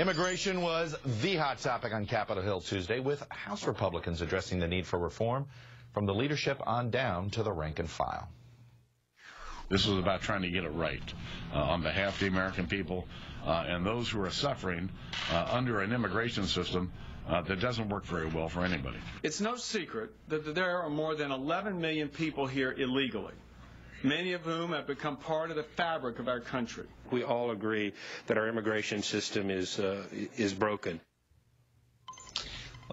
Immigration was the hot topic on Capitol Hill Tuesday, with House Republicans addressing the need for reform from the leadership on down to the rank and file. This is about trying to get it right on behalf of the American people and those who are suffering under an immigration system that doesn't work very well for anybody. It's no secret that there are more than 11 million people here illegally, many of whom have become part of the fabric of our country. We all agree that our immigration system is broken.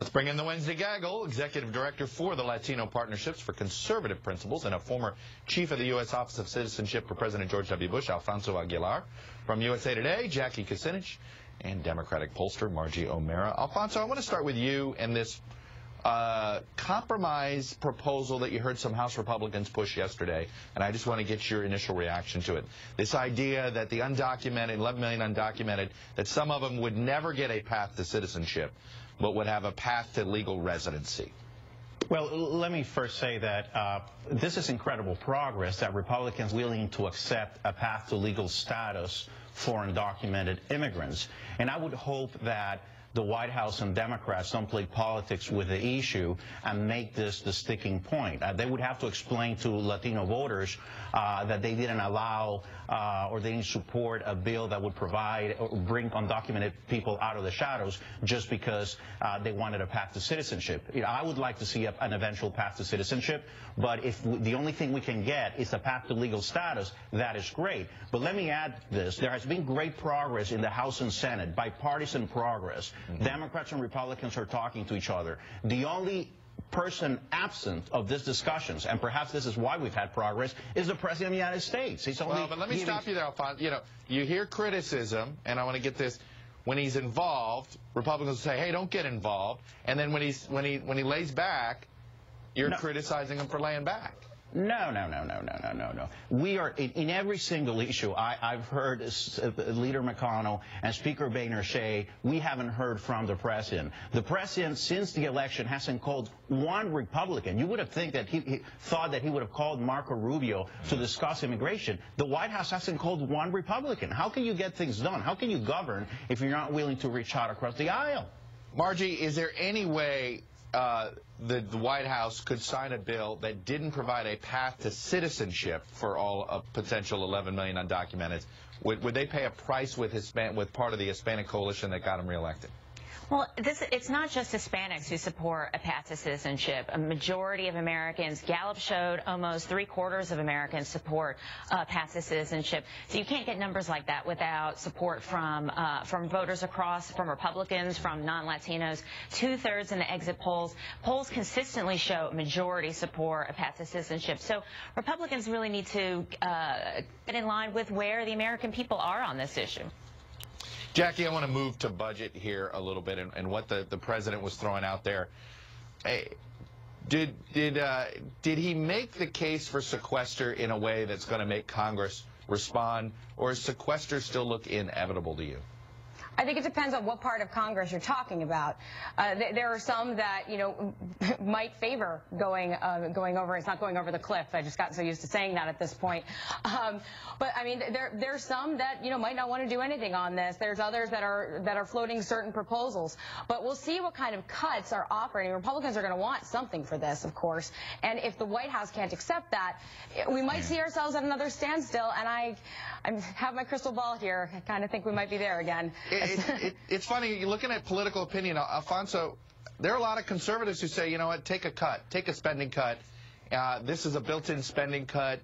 Let's bring in the Wednesday Gaggle, Executive Director for the Latino Partnerships for Conservative Principles and a former Chief of the U.S. Office of Citizenship for President George W. Bush, Alfonso Aguilar. From USA Today, Jackie Kucinich, and Democratic pollster Margie O'Mara. Alfonso, I want to start with you and this compromise proposal that you heard some House Republicans push yesterday, and I just want to get your initial reaction to it. This idea that the undocumented, 11 million undocumented, that some of them would never get a path to citizenship, but would have a path to legal residency. Well, let me first say that this is incredible progress that Republicans are willing to accept a path to legal status for undocumented immigrants. And I would hope that the White House and Democrats don't play politics with the issue and make this the sticking point. They would have to explain to Latino voters that they didn't allow or they didn't support a bill that would provide or bring undocumented people out of the shadows just because they wanted a path to citizenship. You know, I would like to see an eventual path to citizenship, but if the only thing we can get is a path to legal status, that is great. But let me add this. There has been great progress in the House and Senate, bipartisan progress. Democrats and Republicans are talking to each other. The only person absent of these discussions, and perhaps this is why we've had progress, is the President of the United States. He's only but let me stop you there, Alfonso. You know, you hear criticism, and I want to get this. When he's involved, Republicans say, "Hey, don't get involved," and then when he lays back, you're criticizing him for laying back. No. We are, in every single issue, I've heard Leader McConnell and Speaker Boehner say, we haven't heard from the President. The President, since the election, hasn't called one Republican. You would have think that he thought that he would have called Marco Rubio to discuss immigration. The White House hasn't called one Republican. How can you get things done? How can you govern if you're not willing to reach out across the aisle? Margie, is there any way the White House could sign a bill that didn't provide a path to citizenship for all potential 11 million undocumented? Would they pay a price with part of the Hispanic coalition that got him reelected? Well, it's not just Hispanics who support a path to citizenship. A majority of Americans, Gallup showed almost 3/4 of Americans support a path to citizenship. So you can't get numbers like that without support from voters across, from Republicans, from non-Latinos. 2/3 in the exit polls. Polls consistently show majority support a path to citizenship. So Republicans really need to get in line with where the American people are on this issue. Jackie, I want to move to budget here a little bit and what the president was throwing out there. Hey, did he make the case for sequester in a way that's going to make Congress respond, or does sequester still look inevitable to you? I think it depends on what part of Congress you're talking about. There are some that, you know, might favor going over. It's not going over the cliff. I just got so used to saying that at this point. But I mean, there's some that, you know, might not want to do anything on this. There's others that are floating certain proposals. But we'll see what kind of cuts are offered. Republicans are going to want something for this, of course. And if the White House can't accept that, we might see ourselves at another standstill. And I have my crystal ball here. I kind of think we might be there again. It's funny, you're looking at political opinion, Alfonso, there are a lot of conservatives who say, you know what, take a cut, take a spending cut. This is a built-in spending cut.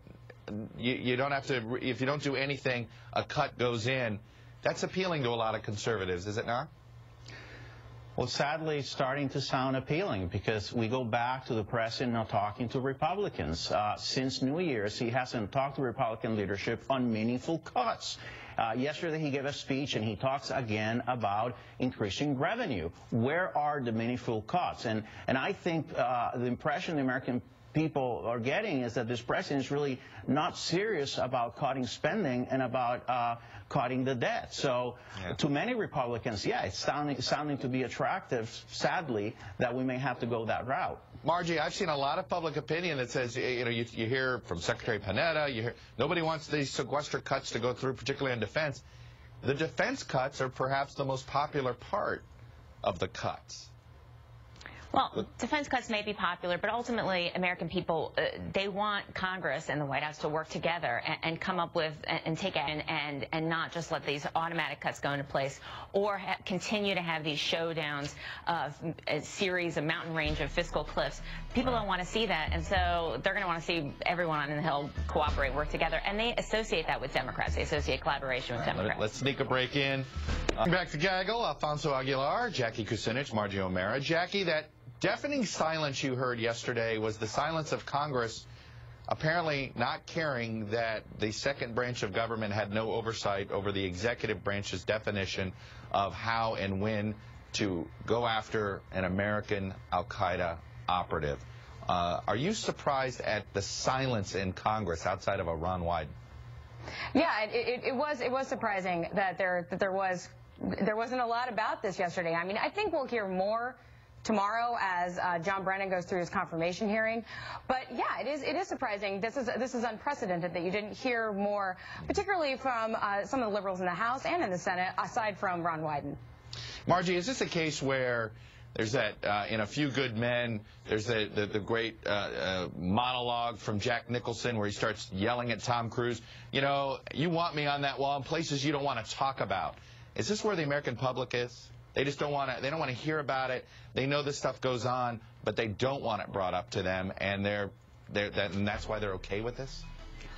You don't have to, if you don't do anything, a cut goes in. That's appealing to a lot of conservatives, is it not? Well, sadly, it's starting to sound appealing because we go back to the president now talking to Republicans. Since New Year's, he hasn't talked to Republican leadership on meaningful cuts. Yesterday, he gave a speech, and he talks again about increasing revenue. Where are the meaningful cuts? And I think the impression the American people are getting is that this president is really not serious about cutting spending and about cutting the debt. So to many Republicans, yeah, it's sounding to be attractive, sadly, that we may have to go that route. Margie, I've seen a lot of public opinion that says, you know, you hear from Secretary Panetta, you hear nobody wants these sequester cuts to go through, particularly on defense. the defense cuts are perhaps the most popular part of the cuts. Well, defense cuts may be popular, but ultimately American people, they want Congress and the White House to work together and come up with and take action and not just let these automatic cuts go into place or continue to have these showdowns of a series, a mountain range of fiscal cliffs. People don't want to see that, and so they're going to want to see everyone on the Hill cooperate, work together, and they associate that with Democrats. They associate collaboration with Democrats. Let's sneak a break in. Back to Gaggle, Alfonso Aguilar, Jackie Kucinich, Margie O'Mara. Jackie, that deafening silence you heard yesterday was the silence of Congress apparently not caring that the second branch of government had no oversight over the executive branch's definition of how and when to go after an American al-Qaeda operative. Are you surprised at the silence in Congress outside of a Ron Wyden? Yeah, it was surprising that there wasn't a lot about this yesterday. I mean, I think we'll hear more tomorrow as John Brennan goes through his confirmation hearing. But yeah, it is surprising. This is unprecedented that you didn't hear more, particularly from some of the liberals in the House and in the Senate, aside from Ron Wyden. Margie, is this a case where there's that, in A Few Good Men, there's the great monologue from Jack Nicholson where he starts yelling at Tom Cruise, you know, you want me on that wall in places you don't want to talk about. Is this where the American public is? They just don't want to hear about it. They know this stuff goes on, but they don't want it brought up to them, and and that's why they're okay with this?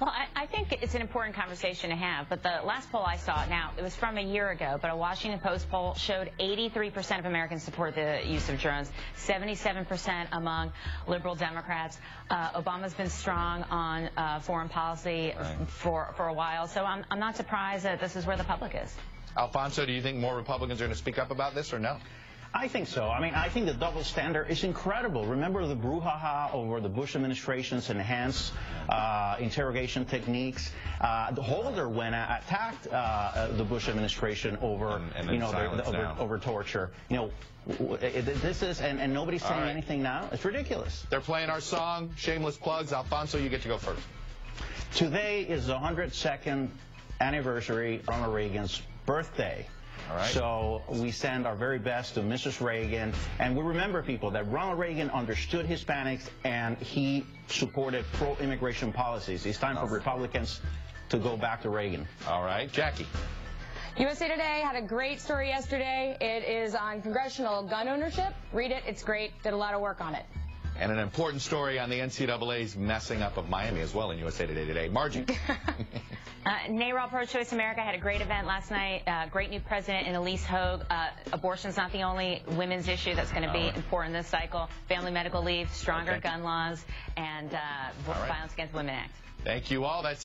Well, I think it's an important conversation to have, but the last poll I saw, now, it was from a year ago, but a Washington Post poll showed 83% of Americans support the use of drones, 77% among liberal Democrats. Obama's been strong on foreign policy for a while, so I'm not surprised that this is where the public is. Alfonso, do you think more Republicans are going to speak up about this or no? I think so. I mean, I think the double standard is incredible. Remember the brouhaha over the Bush administration's enhanced interrogation techniques? The Holder went and attacked the Bush administration over, over torture. You know, this is, and nobody's saying anything now. It's ridiculous. They're playing our song, Shameless Plugs. Alfonso, you get to go first. Today is the 102nd anniversary of Ronald Reagan's birthday. All right. So we send our very best to Mrs. Reagan, and we remember, people, that Ronald Reagan understood Hispanics and he supported pro-immigration policies. It's time for Republicans to go back to Reagan. All right. Jackie. USA Today had a great story yesterday. It is on congressional gun ownership. Read it. It's great. Did a lot of work on it. And an important story on the NCAA's messing up of Miami as well in USA Today. Margie. NARAL Pro-Choice America had a great event last night. Great new president in Elise Hogue. Abortion's not the only women's issue that's going to be important this cycle. Family medical leave, stronger gun laws, and Violence Against Women Act. Thank you all. That's